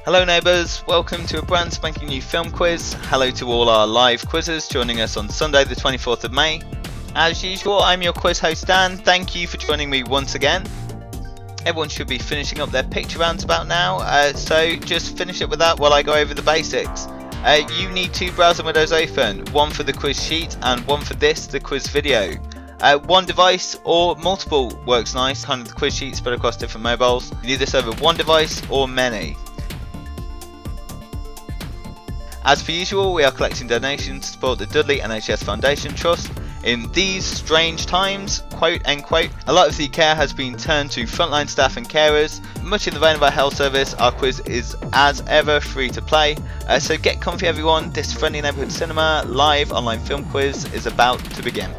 Hello neighbours, welcome to a brand spanking new film quiz. Hello to all our live quizzers joining us on Sunday the 24th of May. As usual, I'm your quiz host Dan. Thank you for joining me once again. Everyone should be finishing up their picture rounds about now, so just finish up with that while I go over the basics. You need two browser windows open, one for the quiz sheet and one for the quiz video. One device or multiple works nice, kind of the quiz sheet spread across different mobiles. You need this over one device or many. As per usual, we are collecting donations to support the Dudley NHS Foundation Trust. In these strange times, quote unquote, a lot of the care has been turned to frontline staff and carers. Much in the vein of our health service, our quiz is as ever free to play. So get comfy everyone, this friendly neighbourhood cinema live online film quiz is about to begin.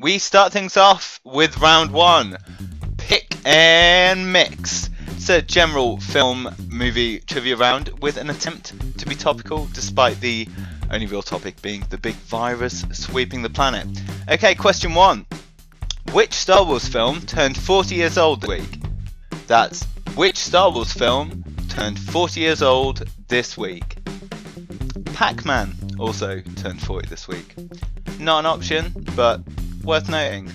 We start things off with round one, pick and mix. It's a general film movie trivia round with an attempt to be topical despite the only real topic being the big virus sweeping the planet. Okay, question one. Which Star Wars film turned 40 years old this week? That's which Star Wars film turned 40 years old this week? Pac-Man also turned 40 this week. Not an option, but worth noting.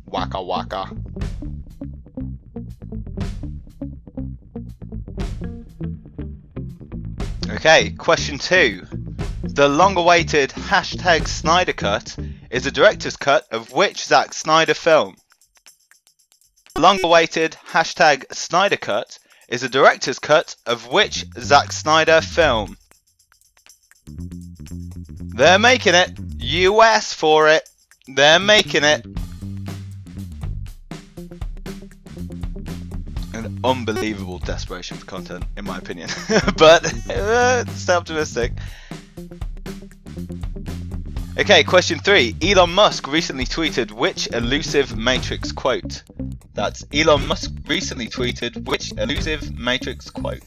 Waka waka. Okay, question two. The long-awaited #Snyder Cut is a director's cut of which Zack Snyder film? Long-awaited #Snyder Cut is a director's cut of which Zack Snyder film? They're making it. You asked for it. They're making it. An unbelievable desperation for content, in my opinion. But stay optimistic. Okay, question three. Elon Musk recently tweeted which elusive Matrix quote? That's Elon Musk recently tweeted which elusive Matrix quote?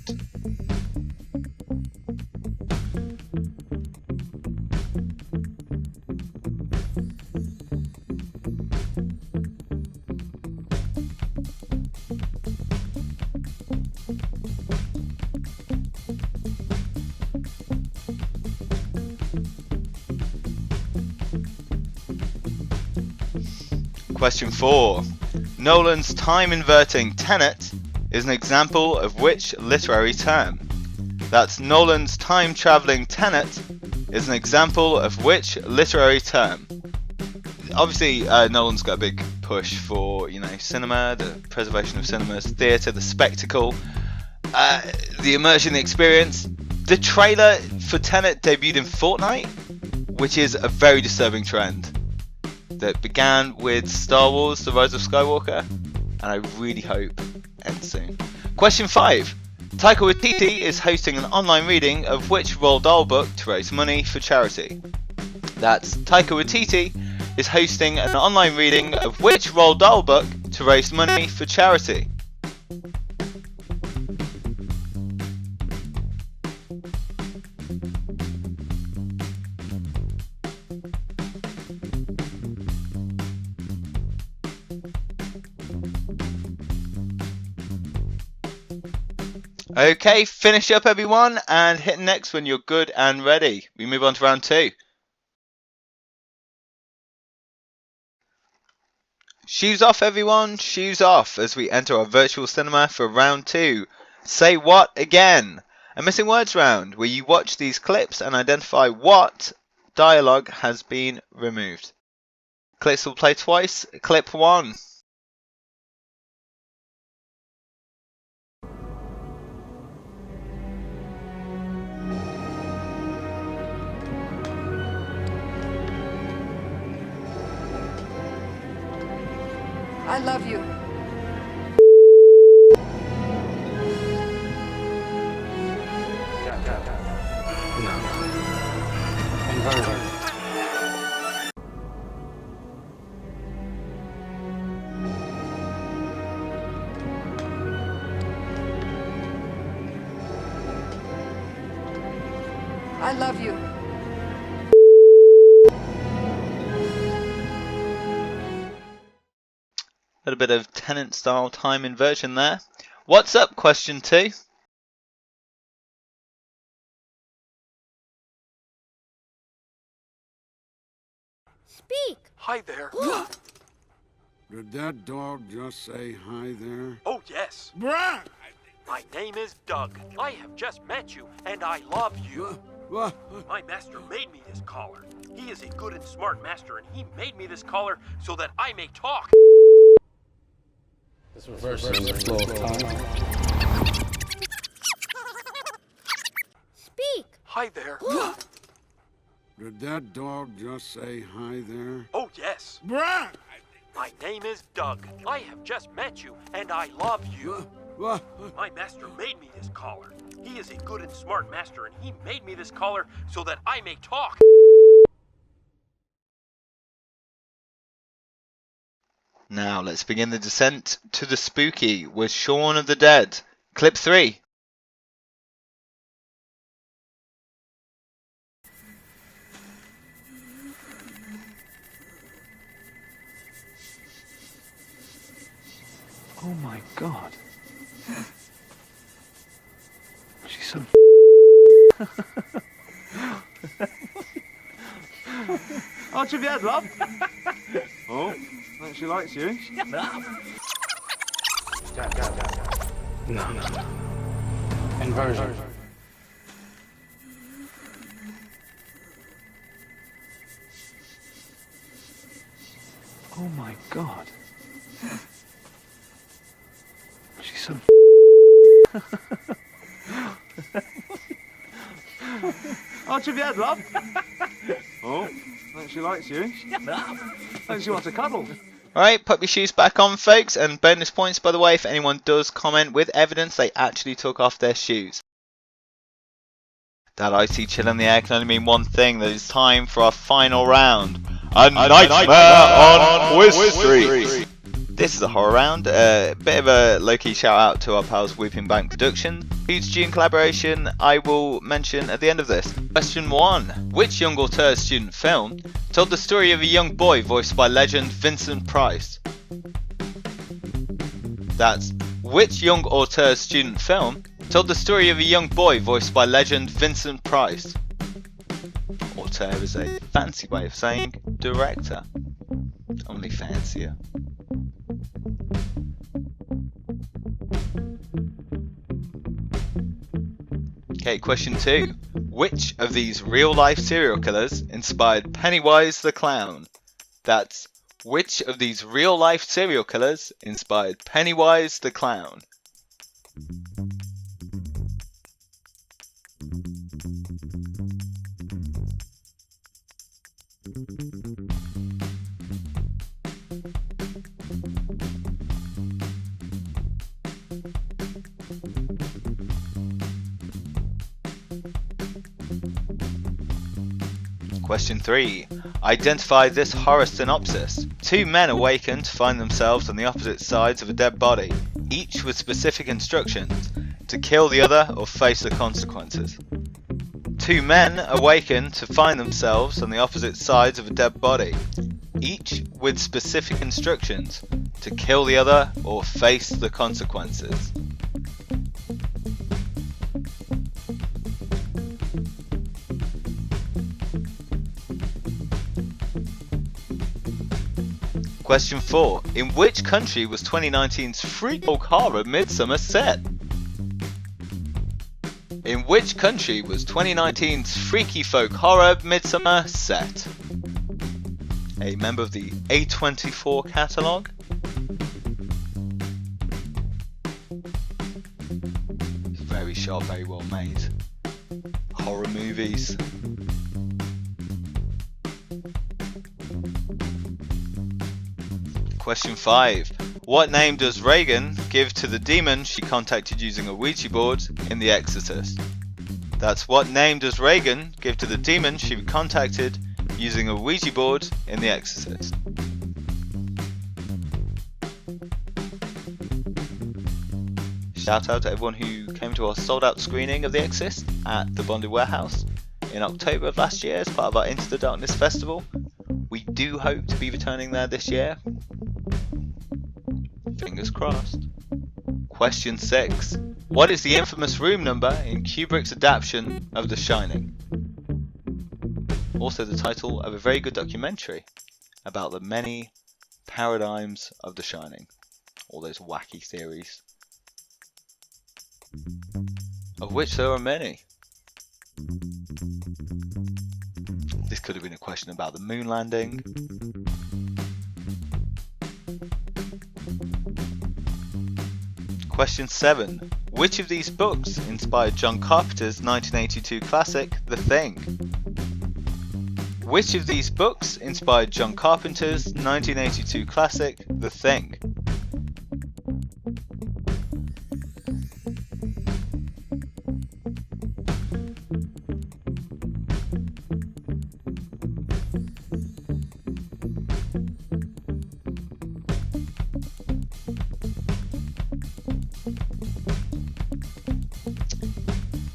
Question 4. Nolan's time-inverting Tenet is an example of which literary term? That's Nolan's time-travelling Tenet is an example of which literary term? Obviously, Nolan's got a big push for, cinema, the preservation of cinemas, theatre, the spectacle, the immersion, the experience. The trailer for Tenet debuted in Fortnite, which is a very disturbing trend that began with Star Wars: The Rise of Skywalker, and I really hope ends soon. Question 5. Taika Waititi is hosting an online reading of which Roald Dahl book to raise money for charity? That's Taika Waititi is hosting an online reading of which Roald Dahl book to raise money for charity? Okay, finish up everyone and hit next when you're good and ready. We move on to round two. Shoes off everyone, shoes off as we enter our virtual cinema for round two. Say what again? A missing words round where you watch these clips and identify what dialogue has been removed. Clips will play twice. Clip 1. I love you. I love you. A little bit of Tenant style time inversion there. What's up, question 2? Speak! Hi there. Did that dog just say hi there? Oh, yes. Bruh! My name is Doug. I have just met you, and I love you. What? My master made me this collar. He is a good and smart master, and he made me this collar so that I may talk. This reverses the flow of time. Speak! Hi there. Did that dog just say hi there? Oh, yes. Bruh! My name is Doug. I have just met you, and I love you. What? My master made me this collar. He is a good and smart master, and he made me this collar so that I may talk. Now let's begin the descent to the spooky with Shaun of the Dead. Clip 3. Oh my god. She's so Oh, Triviad, love. Oh, think she likes you. No. Inversion. Oh my god. She's so Oh, Triviad, love. Oh, think she likes you. Think she wants a cuddle. Alright, put your shoes back on, folks, and bonus points, by the way, if anyone does comment with evidence they actually took off their shoes. That icy chill in the air can only mean one thing, that it's time for our final round. A Nightmare on Quiz Street! This is a horror round, a bit of a low-key shout out to our pals Whooping Bank Productions, whose June collaboration I will mention at the end of this. Question 1. Which young auteur student film told the story of a young boy voiced by legend Vincent Price? That's which young auteur student film told the story of a young boy voiced by legend Vincent Price? Auteur is a fancy way of saying director, only fancier. Okay, question 2. Which of these real-life serial killers inspired Pennywise the Clown? That's which of these real-life serial killers inspired Pennywise the Clown? Question 3. Identify this horror synopsis. Two men awaken to find themselves on the opposite sides of a dead body, each with specific instructions to kill the other or face the consequences. Two men awaken to find themselves on the opposite sides of a dead body, each with specific instructions to kill the other or face the consequences. Question 4. In which country was 2019's freak folk horror Midsummer set? In which country was 2019's freaky folk horror Midsummer set? A member of the A24 catalogue? It's very sharp, very well made. Horror movies. Question 5. What name does Reagan give to the demon she contacted using a Ouija board in The Exorcist? That's what name does Reagan give to the demon she contacted using a Ouija board in The Exorcist? Shout out to everyone who came to our sold out screening of The Exorcist at the Bonded Warehouse. in October of last year as part of our Into the Darkness festival. We do hope to be returning there this year. Fingers crossed. Question 6. What is the infamous room number in Kubrick's adaptation of The Shining? Also the title of a very good documentary about the many paradigms of The Shining. All those wacky theories, of which there are many. This could have been a question about the moon landing. Question 7. Which of these books inspired John Carpenter's 1982 classic, The Thing? Which of these books inspired John Carpenter's 1982 classic, The Thing?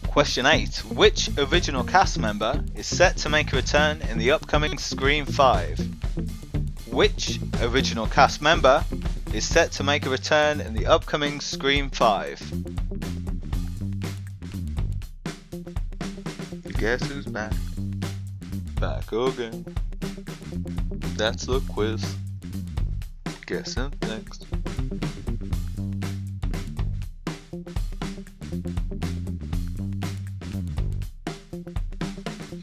Question 8. Which original cast member is set to make a return in the upcoming Scream 5? Which original cast member is set to make a return in the upcoming Scream 5? Guess who's back? Back again. That's the quiz. Guess who's next?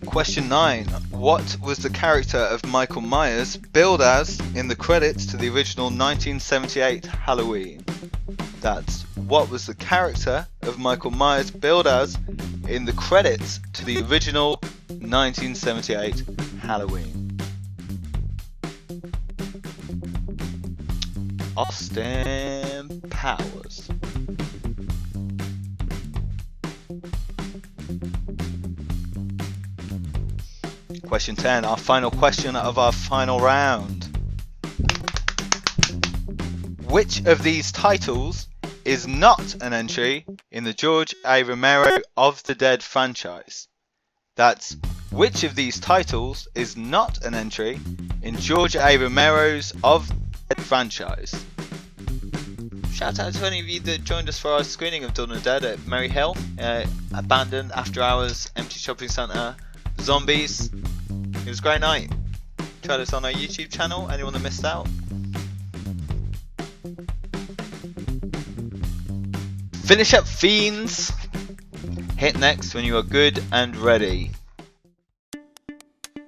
Question 9. What was the character of Michael Myers billed as in the credits to the original 1978 Halloween? That's what was the character of Michael Myers billed as in the credits to the original 1978 Halloween? Austin Powers. Question 10, our final question of our final round. Which of these titles is not an entry in the George A. Romero of the Dead franchise? That's which of these titles is not an entry in George A. Romero's of the Dead franchise? Shout out to any of you that joined us for our screening of Dawn of the Dead at Merry Hill, abandoned after hours, empty shopping centre, zombies. It was a great night. Try this on our YouTube channel, anyone that missed out. Finish up, fiends! Hit next when you are good and ready.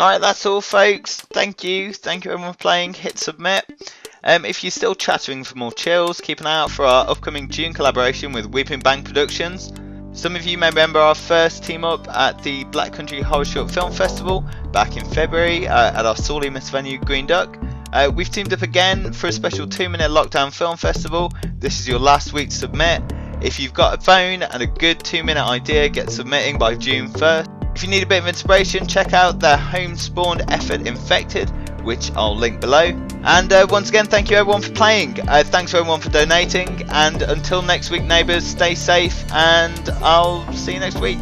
Alright, that's all folks. Thank you everyone for playing. Hit submit. If you're still chattering for more chills, keep an eye out for our upcoming June collaboration with Weeping Bank Productions. Some of you may remember our first team up at the Black Country Horror Short Film Festival back in February at our sorely missed venue, Green Duck. We've teamed up again for a special 2-minute lockdown film festival. This is your last week to submit. If you've got a phone and a good 2-minute idea, get submitting by June 1st. If you need a bit of inspiration, check out their home spawned effort Infected, which I'll link below. And once again, thank you everyone for playing. Thanks everyone for donating. And until next week, neighbours, stay safe and I'll see you next week.